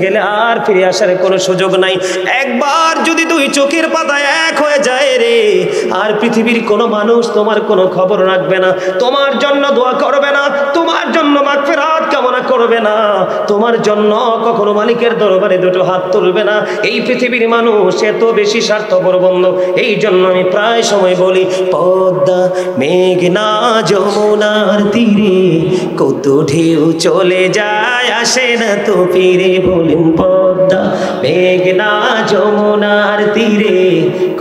গেলে আর ফিরে আসার কোনো সুযোগ নাই। একবার যদি দুই চোখের পাতায় এক হয়ে যায় রে, আর পৃথিবীর কোনো মানুষ তোমার কোনো খবর রাখবে না, তোমার জন্য দোয়া করবে না, তোমার জন্য মাগফিরাত কামনা করবে না, তোমার জন্য কখনো মালিকের দরবারে দুটো হাত তুলবে না। এই পৃথিবীর মানুষ এত বেশি স্বার্থপর বন্ধু। এই জন্য আমি প্রায় সময় বলি, পদ্মা মেঘনা যমুনার তীরে কত ঢেউ চলে যায়, আসে না তো ফিরে। বলেন পদ্মা মেঘনা যমুনার তীরে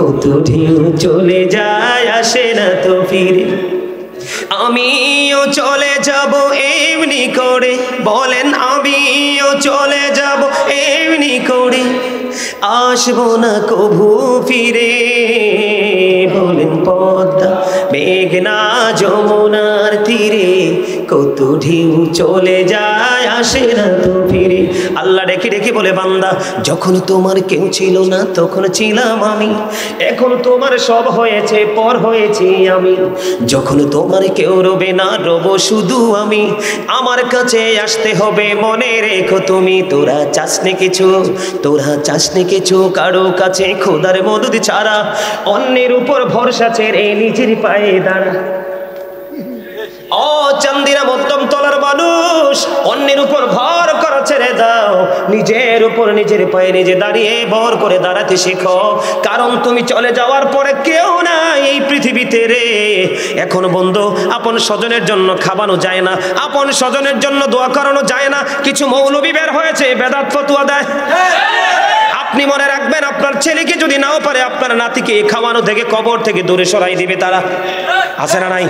কত ঢেউ চলে যায়, আসে না তো ফিরে। আমিও চলে যাব এমনি করে, বলেন আমিও চলে যাব এমনি করে, আসবো না কভু ফিরে। বলেন পদ্মা মেঘনা যমুনার তীরে কত ঢেউ চলে যায়, আসে না তো ফিরে। আল্লাহ ডেকে ডেকে বলে, বান্দা যখন তোমার কেউ ছিল না তখন ছিলাম আমি, এখন তোমার সব হয়েছে পর হয়েছি আমি। যখন তোমার কেউ রবে না রব শুধু আমি, আমার কাছে আসতে হবে মনে রেখো তুমি। তোরা চাসনি কিছু, তোরা চাসনি কিছু কারো কাছে খোদার মদদ ছাড়া, অন্যের উপর ভরসা ছেড়ে নিজের পায়ে দাঁড়া। ও চান্দিরা মধ্যম তলার মানুষ, অন্যের উপর ভর করা ছেড়ে দাও, নিজের উপর নিজের পায়ে নিজে দাঁড়িয়ে ভর করে দাঁড়াতে শেখো। কারণ তুমি চলে যাওয়ার পরে কেউ নাই এই পৃথিবীতে রে। এখন বন্ধু, আপন স্বজনের জন্য খাওয়ানো যায় না, আপন স্বজনের জন্য দোয়া করানো যায় না। কিছু মৌলবী বের হয়েছে বেদাত ফতোয়া দেয়। আপনি মনে রাখবেন, আপনার ছেলেকে যদি নাও পারে আপনার নাতিকে খাওয়ানো থেকে কবর থেকে দূরে সরাই দিবে তারা। আছে না নাই?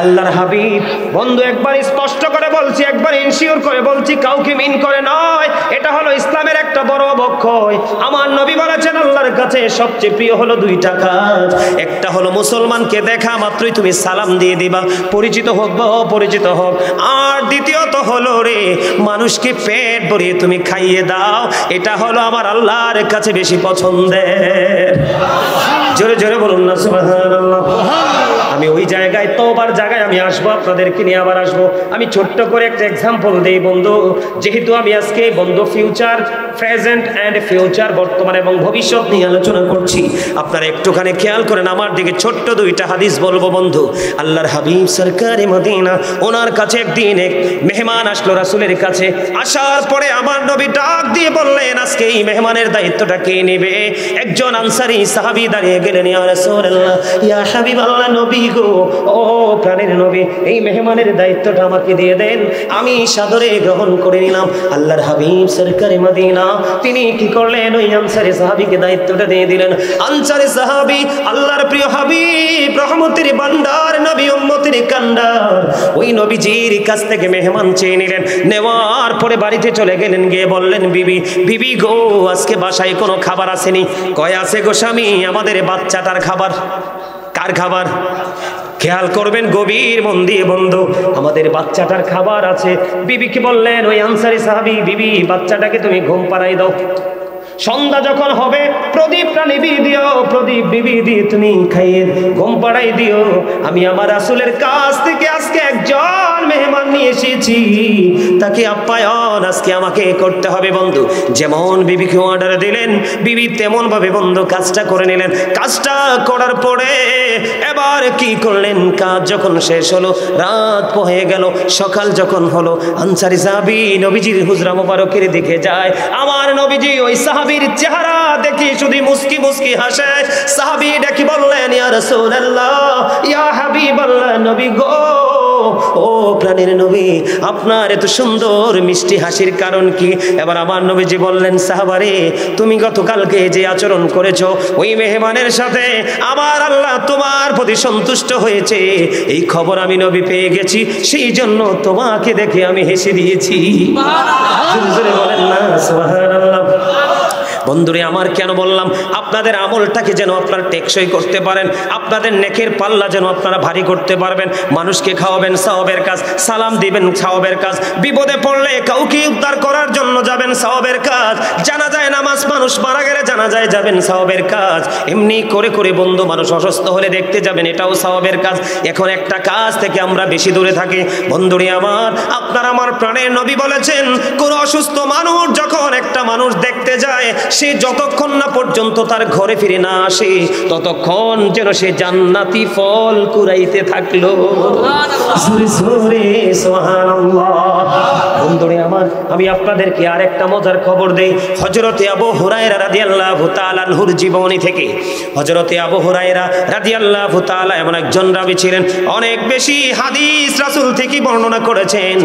আল্লাহর হাবিব বন্ধু একবার স্পষ্ট করে বলছি, একবার ইনশিওর করে বলছি, কাউকে মিন করে নয়। এটা হলো ইসলামের একটা বড় অবক্ষয়। আমার নবী বলেছেন আল্লাহর কাছে সবচেয়ে প্রিয় হলো দুইটা কাজ। একটা হলো মুসলমানকে দেখা মাত্রই তুমি সালাম দিয়ে দিবা, পরিচিত হোক বা অপরিচিত হোক। আর দ্বিতীয়ত হলো রে, মানুষকে পেট ভরিয়ে তুমি খাইয়ে দাও। এটা হলো আমার আল্লাহর কাছে বেশি পছন্দের। জোরে জোরে বলুন না সুবহানাল্লাহ। আমি ওই জায়গায়, তওবার জায়গায় আমি আসবো, আপনাদেরকে নিয়ে আবার আসবো। আমি ছোট্ট করে একটা এক্সাম্পল দেই বন্ধু। যেহেতু আমি আজকে বন্ধু ফিউচার, প্রেজেন্ট অ্যান্ড ফিউচার, বর্তমান এবং ভবিষ্যৎ নিয়ে আলোচনা করছি, আপনারা একটুখানি খেয়াল করেন আমার দিকে। ছোট্ট দুইটা হাদিস বলবো বন্ধু। আল্লাহর হাবিব সরকারে মদিনা, ওনার কাছে একদিন এক মেহমান আসলো রাসূলের কাছে। আসার পরে আমার নবী ডাক দিয়ে বললেন, আজকে এই মেহমানের দায়িত্বটা কে নেবে? একজন আনসারী সাহাবী দাঁড়িয়ে গেলেন, ইয়া রাসূলুল্লাহ, ইয়া হাবিবাল্লাহ, নবী গো, ও প্রাণের নবী, এই মেহমানের দায়িত্বটা আমাকে দিয়ে দেন। আমি সাদরে গ্রহণ করে নিলাম। আল্লাহর হাবিব সরকারে মদিনা তিনি কি করলেন, ওই আনসারী সাহাবীকে দায়িত্বটা দিয়ে দিলেন। আনসারী সাহাবী আল্লাহর প্রিয় হাবিব, রহমতের ভান্ডার, নবী উম্মতের কান্ডার, ওই নবীজির কাছ থেকে মেহমান চেয়ে নিলেন। নেওয়ার পরে বাড়িতে চলে গেলেন, গিয়ে বললেন, বিবি, বিবি গো, আজকে বাসায় কোনো খাবার আসেনি? কয় আছে গো স্বামী, আমাদের বাচ্চাটার খাবার। কার খাবার? খেয়াল করবেন গভীর মন দিয়ে বন্ধু, আমাদের বাচ্চাটার খাবার আছে। বিবিকে বললেন ওই আনসারী সাহাবী, বিবি বাচ্চাটাকে তুমি ঘুম পাড়াই দাও। সন্ধ্যা যখন হবে প্রদীপটা নিভিয়ে দিও, প্রদীপ নিভিয়ে দিয়ে তুমি খাইয়ে ঘুম পাড়াই দিও। আমি আমার রাসূলের কাছ থেকে আজকে একজন মেহমান নিয়ে এসেছি, তাকে আপ্যায়ন আজকে আমাকে করতে হবে বন্ধু। যেমন বিবিকে অর্ডার দিলেন, বিবি তেমন ভাবে বন্ধু কাজটা করে নিলেন। কাজটা করার পরে এবার কি করলেন, কাজ যখন শেষ হলো, রাত হয়ে গেল, সকাল যখন হলো, আনসারী সাহাবী নবীজির হুজরা মোবারকের দিকে যায়। আমার নবীজি ওই সাহাবীর চেহারা দেখি শুধু মুস্কি মুস্কি হাসে। সাহাবী ডেকে বললেন, ইয়া রাসূলুল্লাহ, ইয়া হাবিবাল্লাহ, নবী গো, ও প্রাণের নবী, আপনার এত সুন্দর মিষ্টি হাসির কারণ কি? এবার আমার নবীজি বললেন, সাহাবারে, তুমি গতকালকে যে আচরণ করেছো ওই মেহমানের সাথে, আমার আল্লাহ তোমার প্রতি সন্তুষ্ট হয়েছে, এই খবর আমি নবী পেয়ে গেছি, সেই জন্য তোমাকে দেখে আমি হেসে দিয়েছি। বলেন না সুবহানাল্লাহ। বন্ধুরে আমার, কেন বললাম, আপনাদের আমলটাকে যেন আপনারা টেকসই করতে পারেন, আপনাদের নেকের পাল্লা যেন আপনারা ভারী করতে পারবেন। মানুষকে খাওয়াবেন সওয়াবের কাজ, সালাম দিবেন সওয়াবের কাজ, বিপদে পড়লে কাউকে উদ্ধার করার জন্য যাবেন সওয়াবের কাজ, জানাজায় নামাজ, মানুষ মারা গেলে জানাজায় যাবেন সওয়াবের কাজ, এমনি করে করে বন্ধু মানুষ অসুস্থ হলে দেখতে যাবেন, এটাও সওয়াবের কাজ। এখন একটা কাজ থেকে আমরা বেশি দূরে থাকি। বন্ধুরে আমার, আপনার আমার প্রাণের নবী বলেছেন, কোন অসুস্থ মানুষ যখন যেতে যায়, সে যতক্ষণ না পর্যন্ত তার ঘরে ফিরে না আসে ততক্ষণ যেন সে জান্নাতি ফল কুড়াইতে থাকলো। বন্ধুরে আমার, আমি আপনাদেরকে আরেকটা মজার খবর দেই। হযরতে আবু হুরায়রা রাদিয়াল্লাহু তাআলা আনহুর জীবনী থেকে। হযরতে আবু হুরায়রা রাদিয়াল্লাহু তাআলা এমন একজন রাবী ছিলেন, অনেক বেশি হাদিস রাসূল থেকে বর্ণনা করেছেন।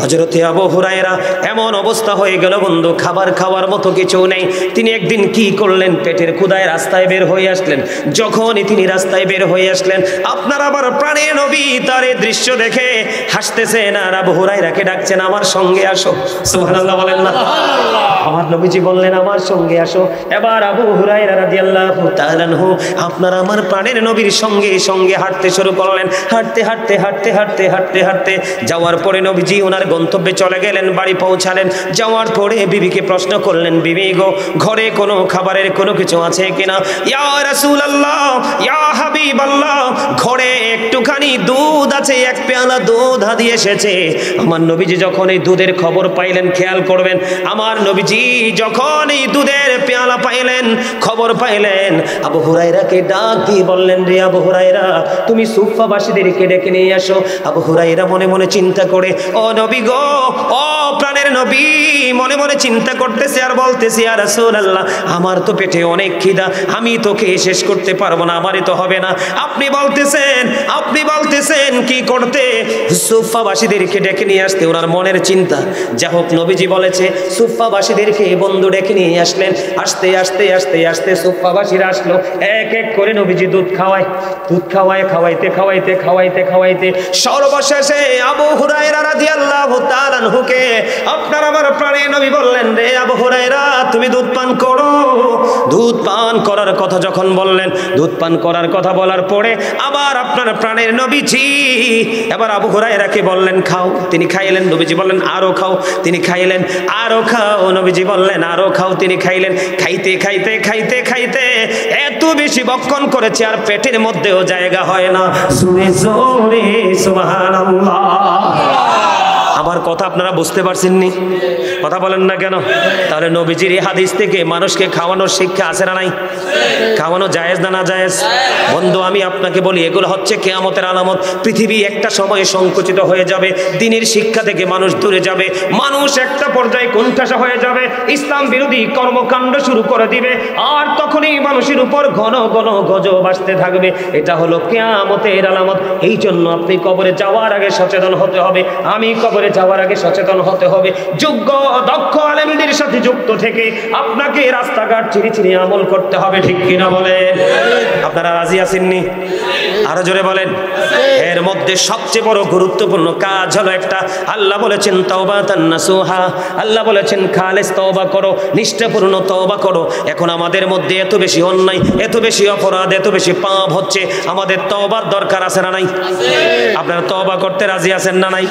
হযরতে আবু হুরায়রা এমন অবস্থা হয়ে গেল বন্ধু, খাবার খাওয়ার মতো কিছু নেই। তিনি একদিন কি করলেন, পেটের ক্ষুধায় রাস্তায় বের হয়ে আসলেন। যখনই তিনি রাস্তায় বের হয়ে আসলেন, আপনার আবার প্রাণের নবী তার এই দৃশ্য দেখে হাসতেছেন আর আবু হুরায়রাকে ডাকছেন, আমার সঙ্গে আসো। সুবহানাল্লাহ বলেন না? আমার নবীজি বললেন আমার সঙ্গে আসো। এবার আবু হুরায়রা রাদিয়াল্লাহু তাআলা আনহু আপনার আমার প্রাণের নবীর সঙ্গে সঙ্গে হাঁটতে শুরু করলেন। হাঁটতে হাঁটতে হাঁটতে হাঁটতে হাঁটতে হাঁটতে যাওয়ার পরে নবীজি ওনার গন্তব্যে চলে গেলেন, বাড়ি পৌঁছালেন। যাওয়ার পরে বিবিকে প্রশ্ন করলেন, বিবি গো, ঘরে কোনো খাবারের কোনো কিছু আছে কিনা? ইয়া রাসূলুল্লাহ, ইয়া হাবিবাল্লাহ, ঘরে একটুখানি দুধ আছে, এক পেয়ালা দুধ হাদিয়ে এসেছে। আমার নবীজি যখন এই দুধের খবর পাইলেন, খেয়াল করবেন, আমার নবীজি যখন এই দুধের পেয়ালা পাইলেন, খবর পাইলেন, আবু হুরায়রাকে ডাক দিয়ে বললেন, রে আবু হুরায়রা, তুমি সুফাবাসীদেরকে ডেকে নিয়ে আসো। আবু হুরায়রা মনে মনে চিন্তা করে, ও নবী গো, ও প্রাণের নবী, মনে মনে চিন্তা করতেছে আর বলতেছে, ইয়া রাসূলুল্লাহ, আমার তো পেটে অনেক খিদা, আমি তোকে শেষ করতে পারবো না, আমারই তো হবে না। আপনি বলতেছেন কি করতে? সুফাবাসীদেরকে ডেকে নিয়ে আসতে। ওনার মনের চিন্তা, যা হোক নবীজি বলেছে, সুফাবাসীদেরকে বন্ধু ডেকে নিয়ে আসলেন। আস্তে আস্তে আস্তে আস্তে সুফাবাসীরা আসলো, এক এক করে নবীজি দুধ খাওয়াইতে সর্বশেষে আবু হুরায়রা রাদিয়াল্লাহু তাআলা আনহুকে আপনার আমার প্রাণের নবী বললেন, রে আবু হুরায়রা, তুমি দুধ পান করো। দুধ পান করার কথা যখন বললেন, দুধ পান করার কথা বলার পরে আবার আপনার প্রাণের নবীজি এবার আবু হুরায়রাকে বললেন, খাও। তিনি খাইলেন। নবীজি বললেন, আরো খাও। তিনি খাইলেন। আরো খাও। নবীজি বললেন, আরো খাও। তিনি খাইলেন। খাইতে খাইতে খাইতে খাইতে এত বেশি বক্ষণ করেছে আর পেটের মধ্যেও জায়গা হয় না। জোরে জোরে সুবহানাল্লাহ। আমার কথা আপনারা বুঝতে পারছেননি? কথা বলেন না কেন? তাহলে নবীজির এই হাদিস থেকে মানুষকে খাওয়ানোর শিক্ষা আছে না নাই? খাওয়ানো জায়েজ না না জায়েজ? বন্ধু, আমি আপনাকে বলি, এগুলো হচ্ছে কিয়ামতের আলামত। পৃথিবী একটা সময়ে সংকুচিত হয়ে যাবে, দ্বীনের শিক্ষা থেকে মানুষ দূরে যাবে, মানুষ একটা পর্যায়ে কোণঠাসা হয়ে যাবে, ইসলাম বিরোধী কর্মকাণ্ড শুরু করে দিবে, আর তখনই মানুষের উপর ঘন ঘন গজব আসতে থাকবে। এটা হলো কিয়ামতের আলামত। এই জন্য আপনি কবরে যাওয়ার আগে সচেতন হতে হবে, আমি কবরে যাওয়ার আগে সচেতন হতে হবে। যোগ্য দক্ষ আলেমদের সাথে যুক্ত থেকে আপনাকে রাস্তাঘাট চিনি চিনি আমল করতে হবে, ঠিক কিনা বলেন? আপনারা রাজি আছেননি? আরো জোরে বলেন। এর মধ্যে সবচেয়ে বড় গুরুত্বপূর্ণ কাজ হলো একটা, আল্লাহ বলেছেন তাওবাতান নাসুহা, আল্লাহ বলেছেন খালেস তওবা করো, নিষ্ঠাপূর্ণ তওবা করো। এখন আমাদের মধ্যে এত বেশি অন্যায়, এত বেশি অপরাধ, এত বেশি পাপ হচ্ছে, আমাদের তওবার দরকার আছে না নাই? আপনারা তওবা করতে রাজি আছেন না নাই?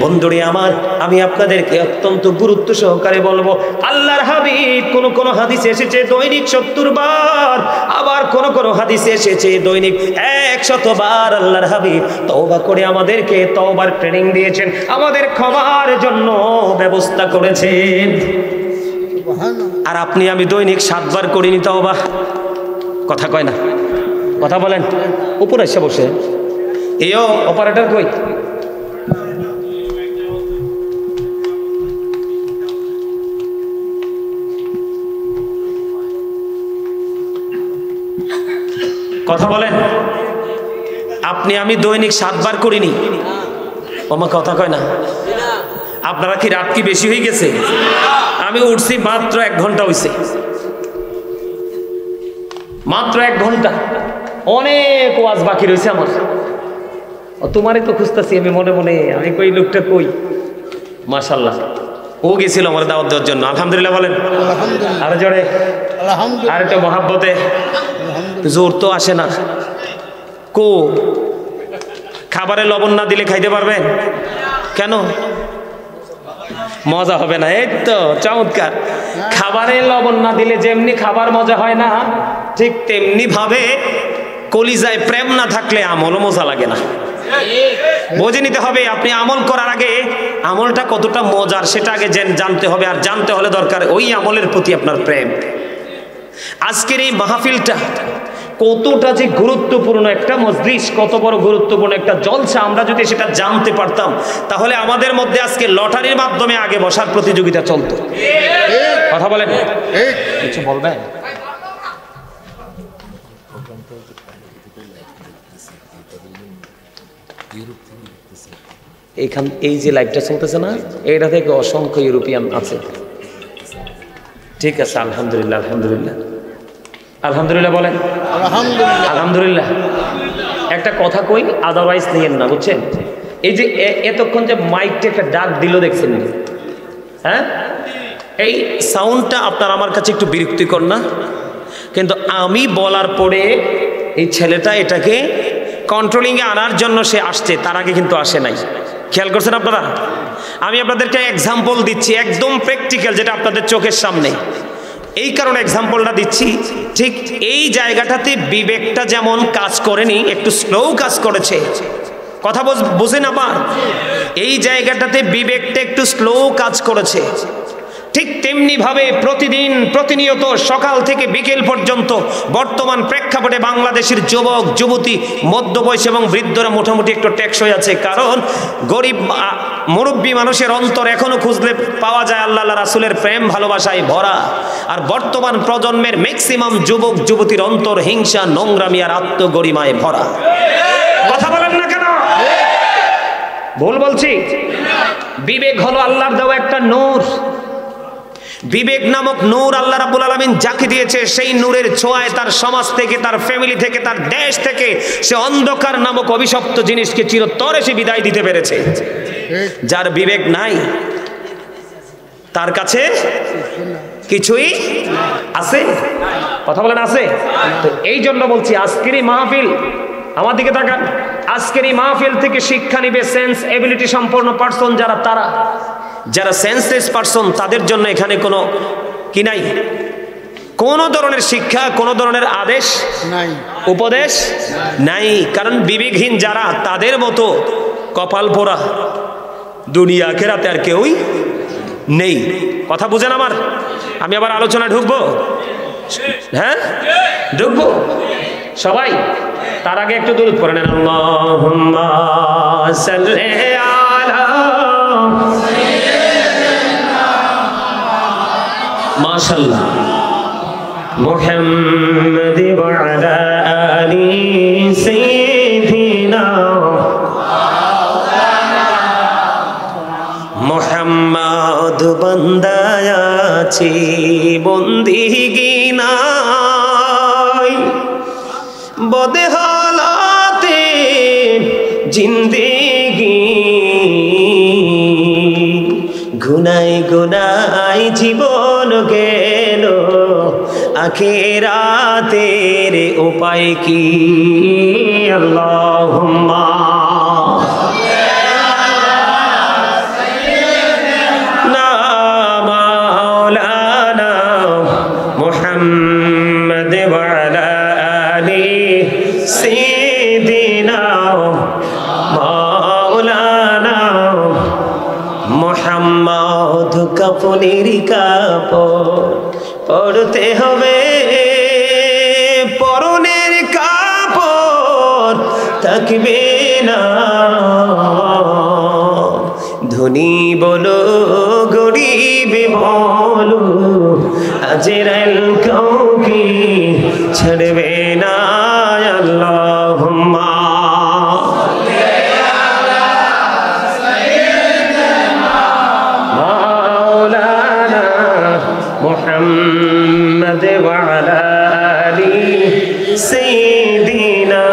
বন্ধুরে আমার, আমি আপনাদেরকে অত্যন্ত গুরুত্ব সহকারে বলবো, আল্লাহর হাবিব কোন হাদিসে এসেছে দৈনিক 70 বার, আবার কোন হাদিসে এসেছে দৈনিক 100 বার আল্লাহর হাবিব তওবা করে আমাদেরকে তওবার ট্রেনিং দিয়েছেন, আমাদের ক্ষমার জন্য ব্যবস্থা করেছেন। আর আপনি আমি দৈনিক 7 বার করিনি তওবা। কথা কয় না? কথা বলেন। উপরে এসে বসে এও অপারেটর কই? কথা বলেন। আপনি আমি দৈনিক 7 বার করিনি। আমার কথা কয় না? আপনারা কি রাত কি বেশি হয়ে গেছে? আমি উঠছি মাত্র 1 ঘন্টা হয়েছে, মাত্র 1 ঘন্টা। অনেক ওয়াজ বাকি রয়েছে আমার। তোমারই তো খুঁজতেছি আমি মনে মনে, আমি কই লোকটা কই। মাশাআল্লাহ, ও গেছিল আমার দাওয়াত দেওয়ার জন্য। আলহামদুলিল্লাহ বলেন। আরো জোরে আলহামদুলিল্লাহ। আর একটা মহাব্বতে জোর তো আসে না। কো খাবারে লবণ না দিলে খাইতে পারবেন? কেন? মজা হবে না? এই তো চমৎকার। খাবারে লবণ না দিলে যেমনি খাবার মজা হয় না, ঠিক তেমনি ভাবে কলিজায় প্রেম না থাকলে আমলও মজা লাগে না। বুঝে নিতে হবে আপনি আমল করার আগে আমলটা কতটা মজার সেটা আগে জানতে হবে, আর জানতে হলে দরকার ওই আমলের প্রতি আপনার প্রেম। আজকের এই মাহফিলটা কতটা যে গুরুত্বপূর্ণ একটা মজলিস, কত বড় গুরুত্বপূর্ণ একটা জলসা, আমরা যদি সেটা জানতে পারতাম তাহলে আমাদের মধ্যে আজকে লটারির মাধ্যমে আগে বসার প্রতিযোগিতা চলতো। কথা বলেন, কিছু বলবেন? এই যে লাইভটা চলতেছে না, এটা থেকে অসংখ্য ইউরোপিয়ান আছে। ঠিক আছে, আলহামদুলিল্লাহ আলহামদুলিল্লাহ আলহামদুলিল্লাহ বলেন আলহামদুলিল্লাহ। একটা কথা কই, আদারওয়াইজ নিয়েন না, বুঝছেন? এই যে এতক্ষণ যে মাইকটা একটা ডাক দিল দেখছেন, হ্যাঁ, এই সাউন্ডটা আপনার আমার কাছে একটু বিরক্তিকর না? কিন্তু আমি বলার পরে এই ছেলেটা এটাকে কন্ট্রোলিংয়ে আনার জন্য সে আসছে, তার আগে কিন্তু আসে নাই। খেয়াল করছেন আপনারা? আমি আপনাদেরকে এক্সাম্পল দিচ্ছি, একদম প্র্যাকটিক্যাল, যেটা আপনাদের চোখের সামনে। এই কারণে এক্সাম্পলটা দিচ্ছি, ঠিক এই জায়গাটাতে বিবেকটা যেমন কাজ করেনি, একটু স্লো কাজ করেছে। কথা বুঝেন আবার? এই জায়গাটাতে বিবেকটা একটু স্লো কাজ করেছে। ঠিক তেমনি ভাবে প্রতিনিয়ত সকাল থেকে বিকেল পর্যন্ত বর্তমান প্রেক্ষাপটে বাংলাদেশের যুবক যুবতী, মধ্যবয়স এবং বৃদ্ধরা মোটামুটি একটু টেকসই আছে, কারণ গরিব মুরব্বী মানুষের অন্তর এখনো খুঁজলে পাওয়া যায় আল্লাহ রাসূলের প্রেম ভালোবাসায় ভরা। আর বর্তমান প্রজন্মের ম্যাক্সিমাম যুবক যুবতীর অন্তর হিংসা, নোংরামি আর আত্মগরিমায় ভরা। কথা বলেন না কেন? ভুল বলছি? বিবেক হলো আল্লাহর দেওয়া একটা নূর। বিবেক নামক নূর আল্লাহ রাব্বুল আলামিন যাকে দিয়েছে, সেই নূরের ছোঁয়ায় তার সমাজ থেকে, তার ফ্যামিলি থেকে, তার দেশ থেকে সে অন্ধকার নামক অভিশপ্ত জিনিসকে চিরতরে সে বিদায় দিতে পেরেছে। যার বিবেক নাই তার কাছে কিছুই আছে? কথা বলেন আছে? তো এই জন্য বলছি আজকের এই মাহফিল, আমার দিকে তাকান, আজকের এই মাহফিল থেকে শিক্ষা নিবে সেন্স এবিলিটি সম্পন্ন পার্সন যারা, তারা যারা সেন্সলেস পার্সন, তাদের জন্য এখানে কোনো কি নাই, কোন ধরনের শিক্ষা, কোন ধরনের আদেশ নাই, উপদেশ নাই। কারণ বিবেকহীন যারা, তাদের মতো কপাল পোড়া দুনিয়া আখিরাতে আর কেউই নেই। কথা বুঝেন আমার? আমি আবার আলোচনা ঢুকবো, হ্যাঁ ঢুকবো সবাই। তার আগে একটু দুরূদ পড়ে নেন। আল্লাহুম্মা সাল্লি আলা মাশাআল্লাহ মুহাম্মাদ ওয়া আলা আলি সাইয়্যিদিনা মুহাম্মদ বান্দায় আছি বন্দিগি নাই, বদহালাতে জিন্দেগি, গুনাই গুনাই জীবন গেল, আখিরাতের উপায় কি? আল্লাহুম্মা মাওলানা মুহাম্মদ ওয়া আলা আলি সাইয়্যিদিনা মাওলানা মুহাম্মদ। কাফনের কাপড় পরতে হবে, পরনের কাপড় থাকবে না। ধনী বলো গরিব বলো, আজরাইল কাউকে ছাড়বে না। আল্লাহুম্মা মাওলানা মুহাম্মদ ওয়া আলা আলি সাইয়্যিদিনা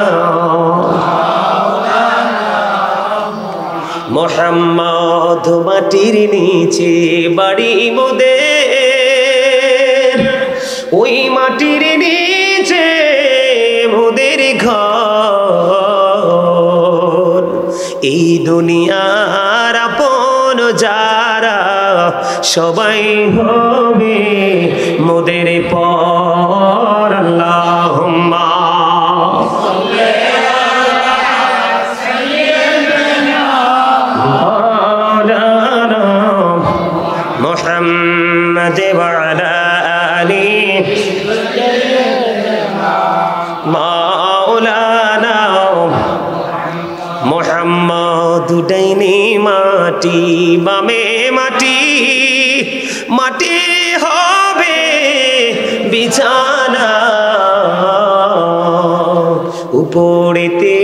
মুহাম্মদ। মাটির নিচে বাড়ি মোদের, ওই মাটির নিচে মোদের ঘর। এই দুনিয়ার আপন যারা সবাই হবে মোদের পর। আল্লাহুম্মা সাল্লি আলা وعلى آله مولانا محمد ডাইনি মাটি বামে মাটি মাটি হবে বিছানা উপরেতে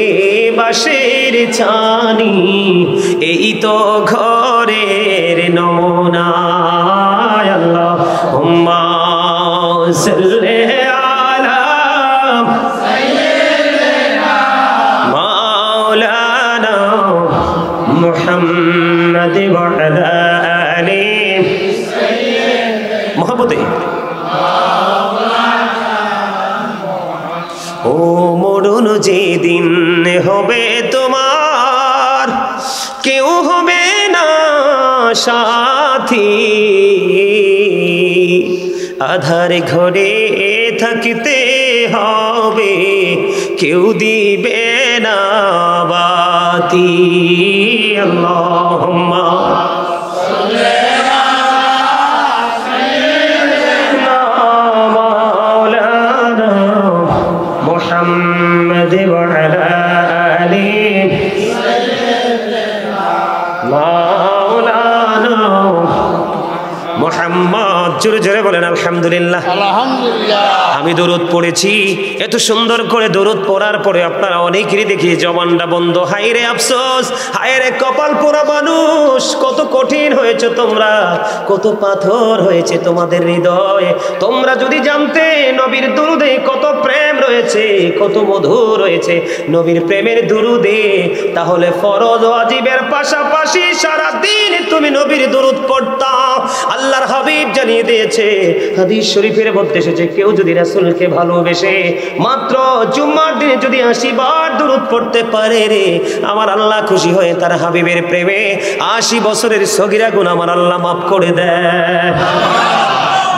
বাঁশের ছানি এই তো ঘরের নমুনা আল্লাহুম্মা সাল্লি আলা সাইয়্যিদিনা মাওলানা মুহাম্মদ ওয়া আলা আলিহি সাইয়্যিদিনা মুহাম্মদে ও মরণ যেদিন হবে তোমার কেউ হবে না সাথী আধার ঘরে থাকতে হবে কেউ দিবে না বাতি আল্লাহুম্মা محمد وعلى آله مولانا محمد জোরে জোরে বলেন আলহামদুলিল্লাহ আলহামদুলিল্লাহ আমি দরুদ পড়েছি এত সুন্দর করে দরুদ পড়ার পরে আপনারা অনেকেরই দেখি জবানটা বন্ধ হায় রে আফসোস হায় রে কপাল পোড়া মানুষ কত কঠিন হয়েছে তোমরা কত পাথর হয়েছে তোমাদের হৃদয়ে তোমরা যদি জানতে নবীর দরুদে কত প্রেম রয়েছে কত মধু রয়েছে নবীর প্রেমের দরুদে তাহলে ফরজ ওয়াজিবের পাশাপাশি সারা দিন তুমি নবীর দরুদ পড়তা আল্লাহর হাবিব জানিয়ে দিয়েছে হাদিস শরীফের মধ্যে এসেছে কেউ যদি রাসূলকে ভালোবেসে মাত্র জুম্মার দিনে যদি 80 বার দরুদ পড়তে পারে রে আমার আল্লাহ খুশি হয়ে তার হাবিবের প্রেমে 80 বছরের সগীরা গুনাহ আমার আল্লাহ মাফ করে দেয়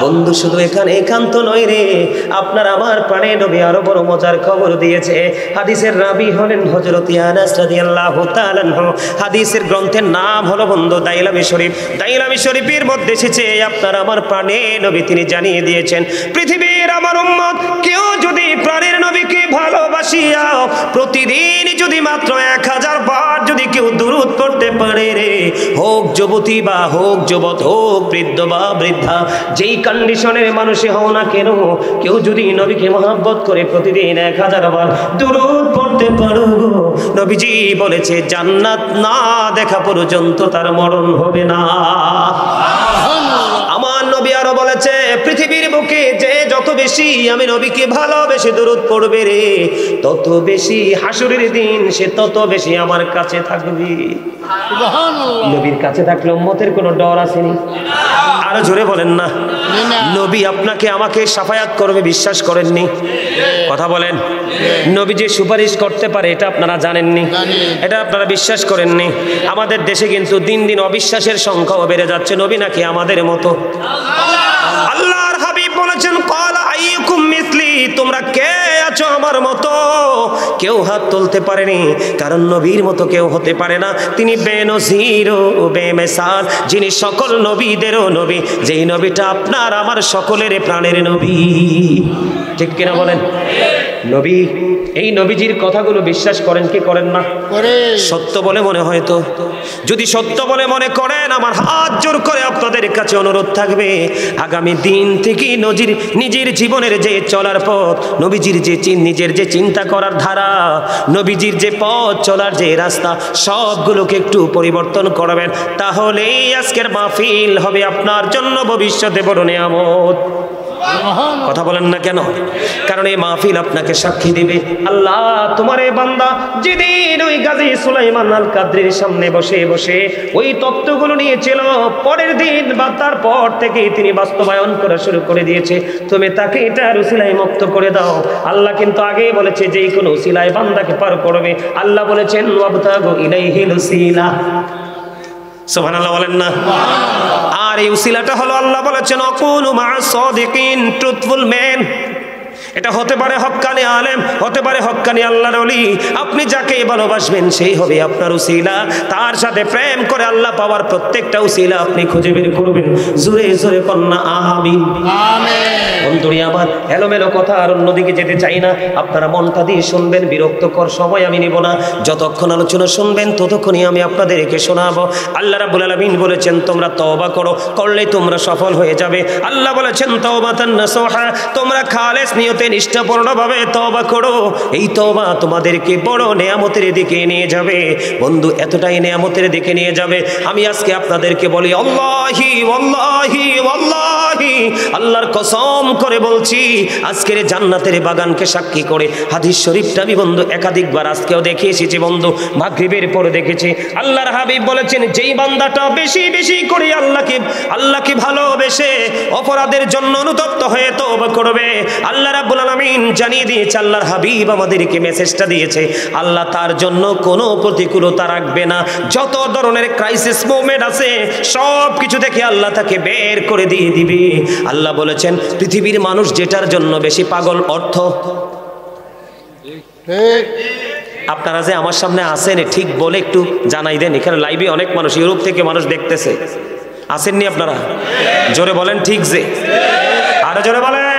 বন্ধু শুধু এখানে একান্ত নয় রে আপনার আমার প্রাণে নবী আরো বড় মজার খবর দিয়েছে হাদিসের রাবী হলেন হযরত আনাস রাদিয়াল্লাহু তাআলা আনহু হাদিসের গ্রন্থের নাম হলো বন্ধু দাইলামি শরীফ দাইলামি শরীফের মধ্যে এসেছে আপনার আমার প্রাণে নবী তিনি জানিয়ে দিয়েছেন পৃথিবীর আমার উম্মত কেউ যদি প্রাণের নবীকে ভালোবাসিয়া প্রতিদিন যদি মাত্র 1000 বার যদি কেউ দুরূদ পড়তে পারে রে হোক যুবতী বা হোক যুবক হোক বৃদ্ধ বা বৃদ্ধা যেই কন্ডিশনের মানুষই হও না কেন কেউ যদি নবীকে মহব্বত করে প্রতিদিন 1000 বার দুরূদ পড়তে পারো নবীজি বলেছে জান্নাত না দেখা পর্যন্ত তার মরণ হবে না আমার নবী আরো বলেছে পৃথিবীর বুকে যে যত বেশি আমি নবীকে ভালোবেসে দরুদ পড়বে রে তত বেশি হাসরের দিন সে তত বেশি আমার কাছে থাকবে সুবহানাল্লাহ নবীর কাছে থাকলে উম্মতের কোনো ডর আসেনি আরো জোরে বলেন না নবী আপনাকে আমাকে শাফায়াত করবে বিশ্বাস করেননি কথা বলেন নবী যে সুপারিশ করতে পারে এটা আপনারা জানেননি এটা আপনারা বিশ্বাস করেননি আমাদের দেশে কিন্তু দিন দিন অবিশ্বাসের সংখ্যাও বেড়ে যাচ্ছে নবী নাকি আমাদের মতো আল্লাহর হাবিব বলেছেন ক্বালা আইয়ুকুম মিসলি তোমরা কে আছো আমার মতো কেউ হাত তুলতে পারেনি কারণ নবীর মতো কেউ হতে পারে না তিনি বেনজির ও বেমিসাল যিনি সকল নবীদেরও নবী যেই নবীটা আপনার আমার সকলের প্রাণের নবী ঠিক কিনা বলেন নবী এই নবীজির কথাগুলো বিশ্বাস করেন কি করেন না সত্য বলে মনে হয় তো যদি সত্য বলে মনে করেন আমার হাত জোর করে আপনাদের কাছে অনুরোধ থাকবে আগামী দিন থেকে নিজের জীবনের যে চলার পথ নবীজির যে নিজের যে চিন্তা করার ধারা নবীজির যে পথ চলার যে রাস্তা সবগুলোকে একটু পরিবর্তন করবেন তাহলেই আজকের মাহফিল হবে আপনার জন্য ভবিষ্যতে বড় নিয়ামত কথা বলেন না কেন কারণ এই মাহফিল আপনাকে সাক্ষী দিবে আল্লাহ তোমার এই বান্দা যেদিন ওই গাজী সুলাইমান আল কাদরির সামনে বসে বসে ওই তত্ত্বগুলো নিয়েছিল পরের দিন বা তারপর থেকে তিনি বাস্তবায়ন করা শুরু করে দিয়েছে তুমি তাকে এটার উসিলায় মুক্ত করে দাও আল্লাহ কিন্তু আগেই বলেছে যে কোনো উসিলায় বান্দাকে পার করবে আল্লাহ বলেছেন ওয়াবতাগু ইলাইহিল উসিলা সুবহানাল্লাহ বলেন না আর এই উসিলাটা হলো আল্লাহ বলেছেন আকুনু মা সাদিকিন ট্রুথফুল ম্যান এটা হতে পারে হক্কানি আলেম, হতে পারে হক্কানি আল্লাহর ওলি। আপনি যাকে ভালোবাসবেন সেই হবে আপনার উসিলা। তার সাথে প্রেম করে আল্লাহ পাওয়ার প্রত্যেকটা উসিলা আপনি খুঁজে বের করবেন। জোরে জোরে কন্যা আমিন। বন্ধুরি আমার, এলোমেলো কথা আর অন্যদিকে যেতে চাই না। আপনারা মনটা দিয়ে শুনবেন, বিরক্তকর সময় আমি নিব না। যতক্ষণ আলোচনা শুনবেন ততক্ষণই আমি আপনাদেরকে শোনাবো। আল্লাহ রাব্বুল আলামিন বলেছেন তোমরা তওবা করো, করলেই তোমরা সফল হয়ে যাবে। আল্লাহ বলেছেন তাওবাতান নাসুহা, তোমরা খালেস নিয়তে নিষ্ঠাপূর্ণভাবে তওবা করো। এই তওবা তোমাদেরকে বড় নেয়ামতের দিকে নিয়ে যাবে। বন্ধু, এতটাই নেয়ামতের দিকে নিয়ে যাবে, আমি আজকে আপনাদেরকে বলি আল্লাহি ওয়াল্লাহি ওয়াল্লাহি, আল্লাহর কসম করে বলছি, আজকের জান্নাতের বাগানকে সাক্ষী করে হাদিস শরীফটা আমি বন্ধু একাধিকবার আজকেও দেখে এসেছি বন্ধু, মাগরিবের পরে দেখেছি। আল্লাহর হাবিব বলেছেন যেই বান্দাটা বেশি বেশি করে আল্লাহকে ভালোবেসে অপরাধের জন্য অনুতপ্ত হয়ে তওবা করবে, আল্লাহ রাব্বুল আলামিন জানিয়ে দিয়েছে, আল্লাহর হাবিব আমাদেরকে মেসেজটা দিয়েছে, আল্লাহ তার জন্য কোনো প্রতিকূলতা রাখবে না। যত ধরনের ক্রাইসিস মোমেন্ট আছে সব কিছু থেকে আল্লাহ তাকে বের করে দিয়ে দিবে। আল্লাহ বলেছেন পৃথিবীর মানুষ যেটার জন্য বেশি পাগল, অর্থ। আপনারা যে আমার সামনে আছেন ঠিক বলে একটু জানাই দেন। এখানে লাইভে অনেক মানুষ, ইউরোপ থেকে মানুষ দেখতেছে, আসেননি আপনারা? জোরে বলেন ঠিক যে, আরো জোরে বলেন।